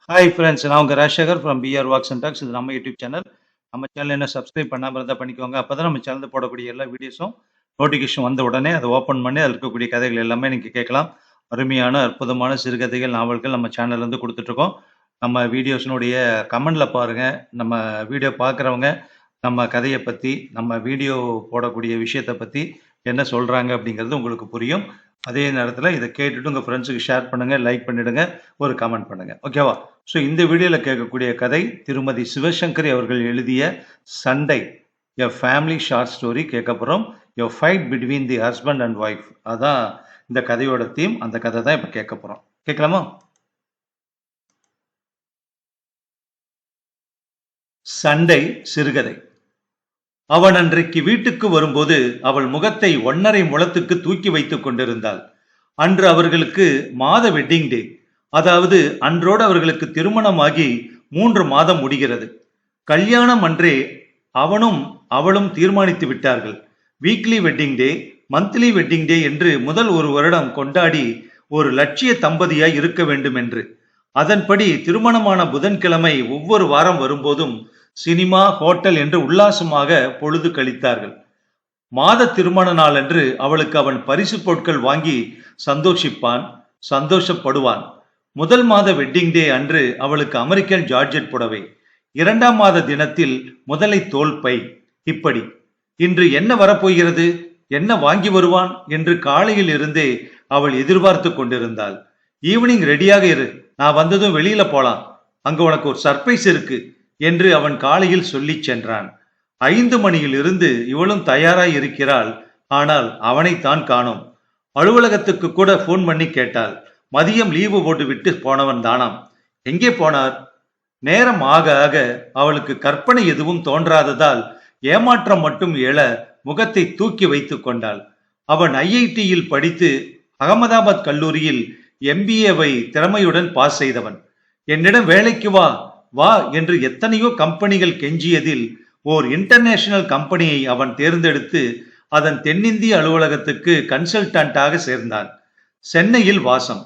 Hi friends, நான் உங்கள் Rajasekar from PR walks and talks. இது நம்ம யூடியூப் சேனல். நம்ம சேனல் என்ன சப்ஸ்கிரைப் பண்ணாமல் இருந்தால் பண்ணிக்கோங்க. அப்போ தான் நம்ம சேனலில் போடக்கூடிய எல்லா வீடியோஸும் நோட்டிஃபிகேஷன் வந்த உடனே அதை ஓப்பன் பண்ணி அதில் இருக்கக்கூடிய கதைகள் எல்லாமே நீங்கள் கேட்கலாம். அருமையான அற்புதமான சிறுகதைகள், நாவல்கள் நம்ம சேனல்லேருந்து கொடுத்துட்ருக்கோம். நம்ம வீடியோஸினுடைய கமெண்டில் பாருங்கள். நம்ம வீடியோ பார்க்குறவங்க நம்ம கதையை பற்றி, நம்ம வீடியோ போடக்கூடிய விஷயத்தை பற்றி என்ன சொல்கிறாங்க அப்படிங்கிறது உங்களுக்கு புரியும். அதே நேரத்தில் இதை கேட்டுட்டு உங்கள் ஃப்ரெண்ட்ஸுக்கு ஷேர் பண்ணுங்கள், லைக் பண்ணிவிடுங்க, ஒரு கமெண்ட் பண்ணுங்கள். ஓகேவா? ஸோ இந்த வீடியோவில் கேட்கக்கூடிய கதை திருமதி சிவசங்கரி அவர்கள் எழுதிய சண்டை, எ ஃபேமிலி ஷார்ட் ஸ்டோரி கேட்க போகிறோம். எ fight between the husband and wife, அதான் இந்த கதையோட தீம். அந்த கதை தான் இப்போ கேட்க போகிறோம். கேட்கலாமா? சண்டை சிறுகதை. அவன் அன்றைக்கு வீட்டுக்கு வரும்போது அவள் முகத்தை 1.5 முழத்துக்கு தூக்கி வைத்துக் கொண்டிருந்தாள். அன்று அவர்களுக்கு மாத வெட்டிங் டே. அதாவது அன்றோடு அவர்களுக்கு திருமணமாகி 3 மாதம் முடிகிறது. கல்யாணம் அன்றே அவனும் அவளும் தீர்மானித்து விட்டார்கள். Weekly wedding day, monthly wedding day என்று முதல் 1 வருடம் கொண்டாடி ஒரு லட்சிய தம்பதியாய் இருக்க வேண்டும் என்று. அதன்படி திருமணமான புதன்கிழமை ஒவ்வொரு வாரம் வரும்போதும் சினிமா, ஹோட்டல் என்று உல்லாசமாக பொழுது கழித்தார்கள். மாத திருமண நாள் அன்று அவளுக்கு அவன் பரிசு பொருட்கள் வாங்கி சந்தோஷப்படுவான். முதல் மாத வெட்டிங் டே அன்று அவளுக்கு அமெரிக்கன் ஜார்ஜெட் புடவை, 2ஆம் மாத தினத்தில் முதலை தோல் பை. இப்படி இன்று என்ன வரப்போகிறது, என்ன வாங்கி வருவான் என்று காலையில் இருந்தே அவள் எதிர்பார்த்து கொண்டிருந்தாள். ஈவினிங் ரெடியாக இரு, நான் வந்ததும் வெளியில போலாம், அங்க உனக்கு ஒரு சர்ப்ரைஸ் இருக்கு என்று அவன் காலையில் சொல்லி சென்றான். 5 மணியில் இருந்து இவளும் தயாராய் இருக்கிறாள். ஆனால் அவனைத்தான் காணோம். அலுவலகத்துக்கு கூட போன் பண்ணி கேட்டாள். மதியம் லீவு போட்டு விட்டு போனவன் தானாம். எங்கே போனார்? நேரம் ஆக ஆக அவளுக்கு கற்பனை எதுவும் தோன்றாததால் ஏமாற்றம் மட்டும் எழ முகத்தை தூக்கி வைத்துக் கொண்டாள். அவன் ஐஐடியில் படித்து அகமதாபாத் கல்லூரியில் MBA-வை திறமையுடன் பாஸ் செய்தவன். என்னிடம் வேலைக்கு வா வா என்று எத்தனையோ கம்பெனிகள் கெஞ்சியதில் ஓர் இன்டர்நேஷனல் கம்பெனியை அவன் தேர்ந்தெடுத்து அதன் தென்னிந்திய அலுவலகத்துக்கு கன்சல்டன்டாக சேர்ந்தான். சென்னையில் வாசம்,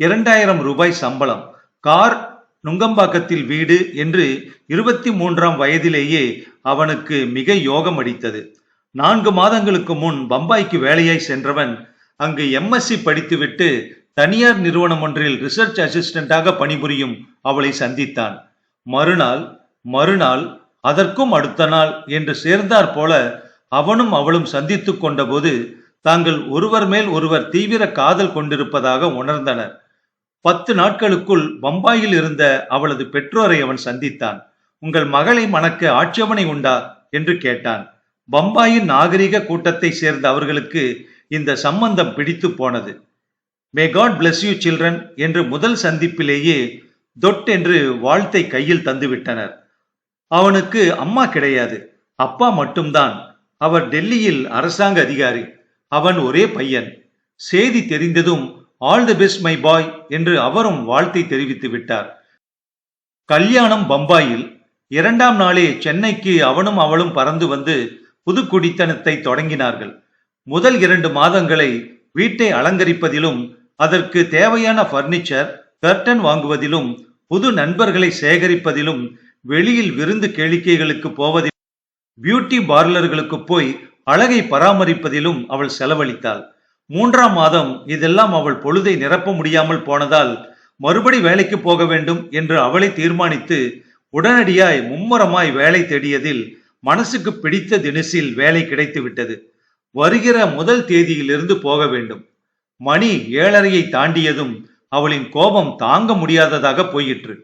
2000 ரூபாய் சம்பளம், கார், நுங்கம்பாக்கத்தில் வீடு என்று 23ஆம் வயதிலேயே அவனுக்கு மிக யோகம் அடித்தது. 4 மாதங்களுக்கு முன் பம்பாய்க்கு வேலையாய் சென்றவன் அங்கு MSc படித்துவிட்டு தனியார் நிறுவனம் ஒன்றில் ரிசர்ச் அசிஸ்டண்டாக பணிபுரியும் அவளை சந்தித்தான். மறுநாள் அதற்கும் அடுத்த நாள் என்று சேர்ந்தார் போல அவனும் அவளும் சந்தித்து கொண்ட போது தாங்கள் ஒருவர் மேல் ஒருவர் தீவிர காதல் கொண்டிருப்பதாக உணர்ந்தனர். 10 நாட்களுக்குள் பம்பாயில் இருந்த அவளது பெற்றோரை அவன் சந்தித்தான். உங்கள் மகளை மணக்க ஆட்சேபனை உண்டா என்று கேட்டான். பம்பாயின் நாகரிக கூட்டத்தை சேர்ந்த அவர்களுக்கு இந்த சம்பந்தம் பிடித்து போனது. May God bless you children என்று முதல் சந்திப்பிலேயே தொட் என்று வாழ்த்தை கையில் தந்துவிட்டனர். அவனுக்கு அம்மா கிடையாது, அப்பா மட்டும்தான். அவர் டெல்லியில் அரசாங்க அதிகாரி. அவன் ஒரே பையன். செய்தி தெரிந்ததும் all the best my boy என்று அவரும் வாழ்த்தை தெரிவித்து விட்டார். கல்யாணம் பம்பாயில். 2ஆம் நாளே சென்னைக்கு அவனும் அவளும் பறந்து வந்து புது குடித்தனத்தை தொடங்கினார்கள். முதல் 2 மாதங்களை வீட்டை அலங்கரிப்பதிலும் அதற்கு தேவையான பர்னிச்சர், கர்டன் வாங்குவதிலும், புது நண்பர்களை சேகரிப்பதிலும், வெளியில் விருந்து கேளிக்கைகளுக்கு போவதிலும், பியூட்டி பார்லர்களுக்கு போய் அழகை பராமரிப்பதிலும் அவள் செலவழித்தாள். 3ஆம் மாதம் இதெல்லாம் அவள் பொழுதை நிரப்ப முடியாமல் போனதால் மறுபடி வேலைக்கு போக வேண்டும் என்று அவளை தீர்மானித்து உடனடியாய் மும்முரமாய் வேலை தேடியதில் மனசுக்கு பிடித்த தினசில் வேலை கிடைத்து விட்டது. வருகிற முதல் தேதியிலிருந்து போக வேண்டும். மணி 7:30 தாண்டியதும் அவளின் கோபம் தாங்க முடியாததாக போயிற்று.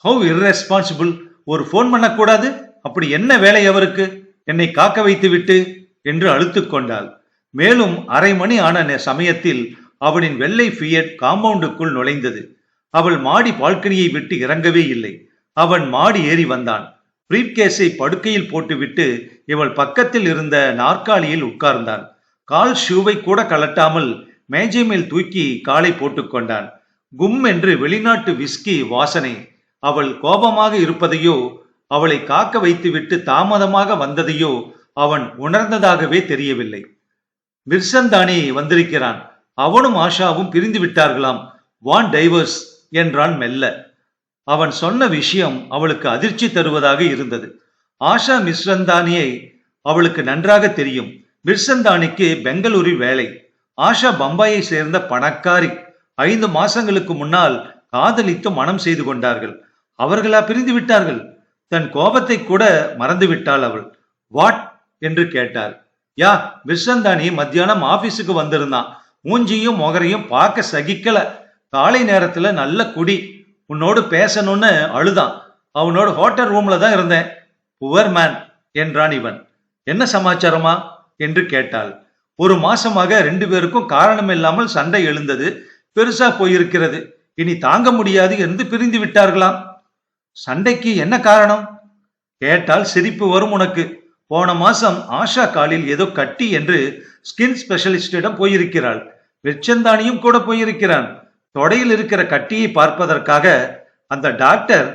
ஹவ் இர்ரெஸ்பான்சிபிள், ஒரு போன் பண்ணக்கூடாது, அப்படி என்ன வேலை அவருக்கு, என்னை காக்க வைத்து விட்டு என்று அழுத்து கொண்டாள். மேலும் 1/2 மணி ஆன சமயத்தில் அவனின் வெள்ளை ஃபியட் காம்பவுண்டுக்குள் நுழைந்தது. அவள் மாடி பால்கனியை விட்டு இறங்கவே இல்லை. அவன் மாடி ஏறி வந்தான். பிரீப்கேஸை படுக்கையில் போட்டுவிட்டு இவள் பக்கத்தில் இருந்த நாற்காலியில் உட்கார்ந்தான். கால் ஷூவை கூட கலட்டாமல் மேஜை மேல் தூக்கி காலை போட்டுக்கொண்டான். கும் என்று வெளிநாட்டு விஸ்கி வாசனை. அவள் கோபமாக இருப்பதையோ அவளை காக்க வைத்துவிட்டு தாமதமாக வந்ததையோ அவன் உணர்ந்ததாகவே தெரியவில்லை. விர்சன் தானே வந்திருக்கிறான், அவனும் ஆஷாவும் பிரிந்து விட்டார்களாம், வான் டைவர்ஸ் என்றான் மெல்ல. அவன் சொன்ன விஷயம் அவளுக்கு அதிர்ச்சி தருவதாக இருந்தது. ஆஷா மிஸ்ரந்தானியை அவளுக்கு நன்றாக தெரியும். மிர்சந்தானிக்கு பெங்களூரில் வேலை. ஆஷா பம்பாயை சேர்ந்த பணக்காரி. 5 மாசங்களுக்கு முன்னால் காதலித்து மனம் செய்து கொண்டார்கள். அவர்களா பிரிந்து விட்டார்கள். தன் கோபத்தை கூட மறந்து விட்டாள் அவள். வாட் என்று கேட்டாள். யா, மிர்சந்தானி மத்தியானம் ஆபீஸுக்கு வந்திருந்தான். மூஞ்சியும் முகரையும் பார்க்க சகிக்கல. காலை நேரத்துல நல்ல குடி. உன்னோடு பேசணும்னு அழுதான். அவனோட ஹோட்டல் ரூம்ல தான் இருந்தேன். புவர் மேன் என்றான் இவன். என்ன சமாச்சாரமா என்று கேட்டாள். 1 மாசமாக 2 பேருக்கும் காரணம் இல்லாமல் சண்டை எழுந்தது. பெருசா போயிருக்கிறது. இனி தாங்க முடியாது என்று பிரிந்து விட்டார்களாம். சண்டைக்கு என்ன காரணம் கேட்டால் சிரிப்பு வரும் உனக்கு. போன மாசம் ஆஷா காலில் ஏதோ கட்டி என்று ஸ்கின் ஸ்பெஷலிஸ்டிடம் போயிருக்கிறாள். வெச்சந்தானியும் கூட போயிருக்கிறான். தொடையில் இருக்கிற கட்டியை பார்ப்பதற்காக அந்த doctor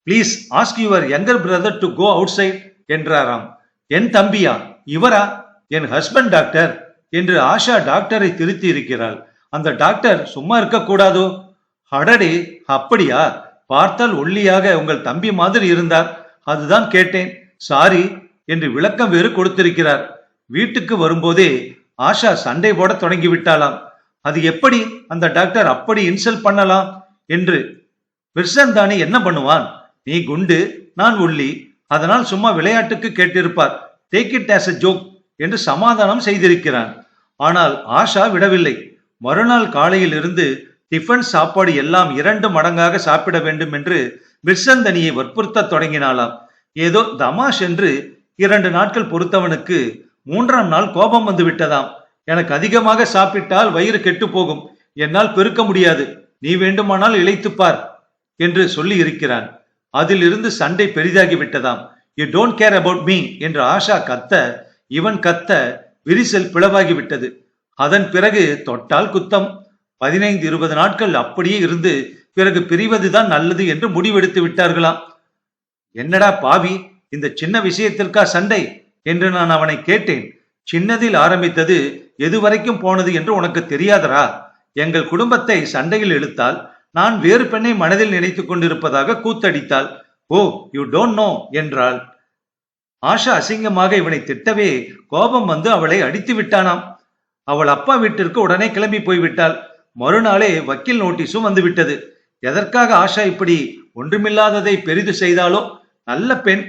please ask your younger brother to go outside என்றாராம். என் தம்பியா? இவரா? என் ஹஸ்பண்ட் டாக்டர் என்று ஆஷா டாக்டரை திருத்தி இருக்கிறாள். அந்த டாக்டர் சும்மா இருக்க கூடாதோ? அடடே, அப்படியா? பார்த்தால் ஒல்லியாக உங்கள் தம்பி மாதிரி இருந்தார். அதுதான் கேட்டேன். சாரி என்று விளக்கம் வேறு கொடுத்திருக்கிறார். வீட்டுக்கு வரும்போதே ஆஷா சண்டை போட தொடங்கி விட்டாளாம். அது எப்படி அந்த டாக்டர் அப்படி இன்சல்ட் பண்ணலாம் என்று. மிர்சந்தானி என்ன பண்ணுவான்? நீ குண்டு, நான் ஒல்லி, அதனால் சும்மா விளையாட்டுக்கு கேட்டிருப்பார். Take it as a joke என்று சமாதானம் செய்திருக்கிறான். ஆனால் ஆஷா விடவில்லை. மறுநாள் காலையில் இருந்து டிஃபன் சாப்பாடு எல்லாம் 2 மடங்காக சாப்பிட வேண்டும் என்று மிர்சந்தனியை வற்புறுத்த தொடங்கினாளாம். ஏதோ தமாஷ் என்று 2 நாட்கள் பொறுத்தவனுக்கு 3ஆம் நாள் கோபம் வந்து விட்டதாம். எனக்கு அதிகமாக சாப்பிட்டால் வயிறு கெட்டு போகும், என்னால் பெருக்க முடியாது, நீ வேண்டுமானால் இளைத்துப்பார் என்று சொல்லி இருக்கிறான். அதிலிருந்து சண்டை பெரிதாகி விட்டதாம். You don't care about me என்று ஆஷா கத்த, இவன் கத்த விரிசல் பிளவாகி விட்டது. அதன் பிறகு தொட்டால் குத்தம். 15-20 நாட்கள் அப்படியே இருந்து பிறகு பிரிவதுதான் நல்லது என்று முடிவெடுத்து விட்டார்களாம். என்னடா பாவி, இந்த சின்ன விஷயத்திற்கா சண்டை என்று நான் அவனை கேட்டேன். சின்னதில் ஆரம்பித்தது எதுவரைக்கும் போனது என்று உனக்கு தெரியாதரா? எங்கள் குடும்பத்தை சண்டையில் இழுத்தால் நான் வேறு பெண்ணை மனதில் நினைத்துக் கொண்டிருப்பதாக கூத்தடித்தாள். ஓ, யூ டோன்ட் நோ என்றாள். ஆஷா அசிங்கமாக இவனை திட்டவே கோபம் வந்து அவளை அடித்து விட்டானாம். அவள் அப்பா வீட்டிற்கு உடனே கிளம்பி போய்விட்டாள். மறுநாளே வக்கீல் நோட்டீஸும் வந்து விட்டது. எதற்காக ஆஷா இப்படி ஒன்றுமில்லாததை பெரிது செய்தாலோ? நல்ல பெண்,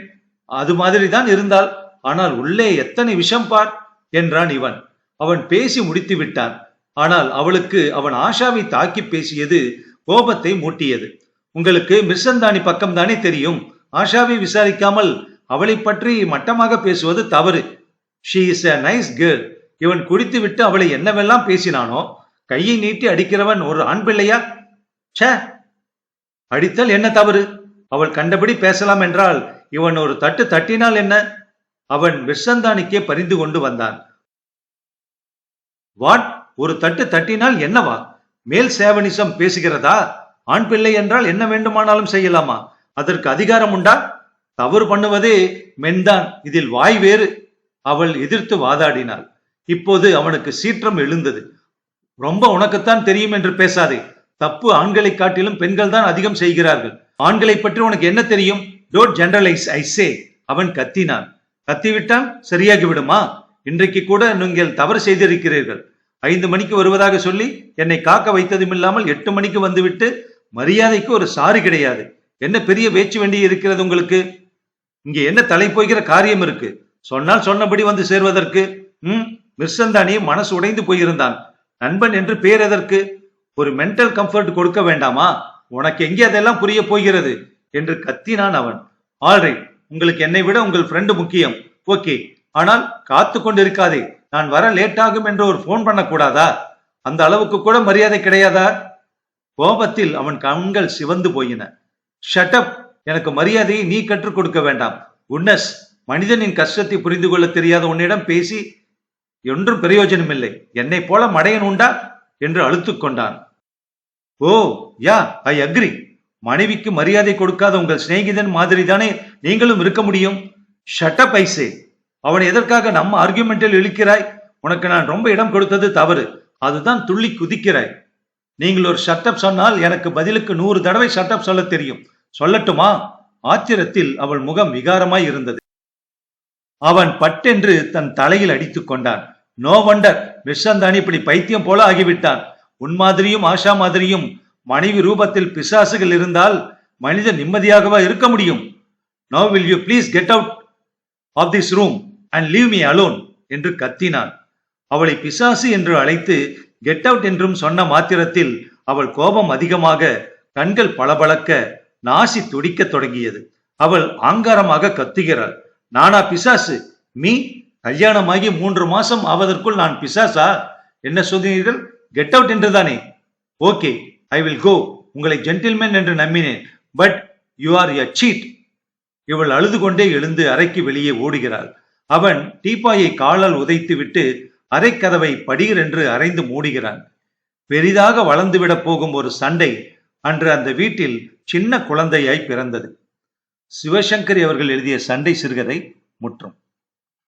அது மாதிரிதான் இருந்தாள். ஆனால் உள்ளே எத்தனை விஷம் பார் என்றான் இவன். அவன் பேசி முடித்து விட்டான். ஆனால் அவளுக்கு அவன் ஆஷாவை தாக்கி பேசியது கோபத்தை மூட்டியது. உங்களுக்கு மிர்சந்தானி பக்கம் தானே தெரியும். ஆஷாவை விசாரிக்காமல் அவளை பற்றி மட்டமாக பேசுவது தவறு. She is a nice girl. இவன் குடித்து விட்டு அவளை என்னவெல்லாம் பேசினானோ. கையை நீட்டி அடிக்கிறவன் ஒரு ஆண் பிள்ளையா? சே, அடித்தல் என்ன தவறு? அவள் கண்டபடி பேசலாம் என்றால் இவன் ஒரு தட்டு தட்டினால் என்ன? அவன் மிர்சந்தானிக்கே பரிந்து கொண்டு வந்தான். வாட்? ஒரு தட்டு தட்டினால் என்னவா? மேல் சேவனிசம் பேசுகிறதா? ஆண் பிள்ளை என்றால் என்ன வேண்டுமானாலும் செய்யலாமா? அதற்கு அதிகாரம் உண்டா? தவறு பண்ணுவதே மென்தான், இதில் வாய் வேறு. அவள் எதிர்த்து வாதாடினாள். இப்போது அவனுக்கு சீற்றம் எழுந்தது. ரொம்ப உனக்குத்தான் தெரியும் என்று பேசாதே. தப்பு ஆண்களை காட்டிலும் பெண்கள் தான் அதிகம் செய்கிறார்கள். ஆண்களை பற்றி உனக்கு என்ன தெரியும்? டோன்ட் ஜெனரலைஸ் ஐ சே. அவன் கத்தினான். கத்திவிட்டான் சரியாகி விடுமா? இன்றைக்கு கூட நீங்கள் தவறு செய்திருக்கிறீர்கள். 5 மணிக்கு வருவதாக சொல்லி என்னை காக்க வைத்ததும் இல்லாமல் 8 மணிக்கு வந்துவிட்டு மரியாதைக்கு ஒரு சாரி கிடையாது. என்ன பெரிய பேச்சு வேண்டி இருக்கிறது உங்களுக்கு? இங்கே என்ன தலை போய்கிற காரியம் இருக்கு? சொன்னால் சொன்னபடி வந்து சேர்வதற்கு. மிர்சந்தானி மனசு உடைந்து போயிருந்தான். நண்பன் என்று பேர் எதற்கு? ஒரு மென்டல் கம்ஃபர்ட் கொடுக்க வேண்டாமா? உனக்கு எங்கே அதெல்லாம் புரிய போகிறது என்று கத்தினான் அவன். ஆல்ரைட், உங்களுக்கு என்னை விட உங்கள் ஃப்ரெண்டு முக்கியம். ஓகே, ஆனால் காத்து கொண்டு இருக்காதே. நான் வர லேட் ஆகும் என்று ஒரு போன் பண்ண கூடாதா? அந்த அளவுக்கு கூட மரியாதை கிடையாதா? கோபத்தில் அவன் கண்கள் சிவந்து போயின. ஷட்டப், எனக்கு மரியாதையை நீ கற்றுக் கொடுக்க வேண்டாம். குட்னஸ், மனிதனின் கஷ்டத்தை புரிந்து கொள்ள தெரியாத உன்னிடம் பேசி ஒன்றும் பிரயோஜனம் இல்லை. என்னை போல மடையன் உண்டா என்று அழுத்துக் கொண்டான். ஓ யா, ஐ அக்ரி. மனைவிக்கு மரியாதை கொடுக்காத உங்கள் சிநேகிதன் மாதிரி தானே நீங்களும் இருக்க முடியும். ஷட்டப் ஐசே. அவன் எதற்காக நம்ம ஆர்கியூமெண்டில் இழுக்கிறாய்? உனக்கு நான் ரொம்ப இடம் கொடுத்தது தவறு. அதுதான் துள்ளி குதிக்கிறாய். நீங்கள் ஒரு ஷட்டப் சொன்னால் எனக்கு பதிலுக்கு 100 தடவை ஷட்டப் சொல்ல தெரியும். சொல்லட்டுமா? ஆத்திரத்தில் அவள் முகம் விகாரமாய் இருந்தது. அவன் பட்டென்று தன் தலையில் அடித்துக் கொண்டான். நோ வண்டர், விஷந்தானி இப்படி பைத்தியம் போல ஆகிவிட்டான். உன் மாதிரியும் ஆஷா மாதிரியும் மனைவி ரூபத்தில் பிசாசுகள் இருந்தால் மனிதன் நிம்மதியாகவா இருக்க முடியும்? Now will you please get out of this room and leave me alone என்று கத்தினான். அவளை பிசாசு என்று அழைத்து கெட் அவுட் என்றும் சொன்ன மாத்திரத்தில் அவள் கோபம் அதிகமாக, கண்கள் பளபளக்க, நாசி துடிக்க தொடங்கியது. அவள் ஆங்காரமாக கத்துகிறாள். நானா பிசாசு? மீ? கல்யாணமாகி 3 மாசம் ஆவதற்குள் நான் பிசாசா? என்ன சொல்கிறீர்கள்? கெட் அவுட் என்றுதானே? Okay, I will go. உங்களை ஜென்டில்மேன் என்று நம்பினேன். But you are a cheat. இவள் அழுது கொண்டே எழுந்து அறைக்கு வெளியே ஓடுகிறாள். அவன் டீப்பாயை காலால் உதைத்து விட்டு அறைக்கதவை படீர் என்று அரைந்து மூடுகிறான். பெரிதாக வளர்ந்துவிடப் போகும் ஒரு சண்டை அன்று அந்த வீட்டில் சின்ன குழந்தையாய் பிறந்தது. சிவசங்கரி அவர்கள் எழுதிய சண்டை சிறுகதை முற்றும்.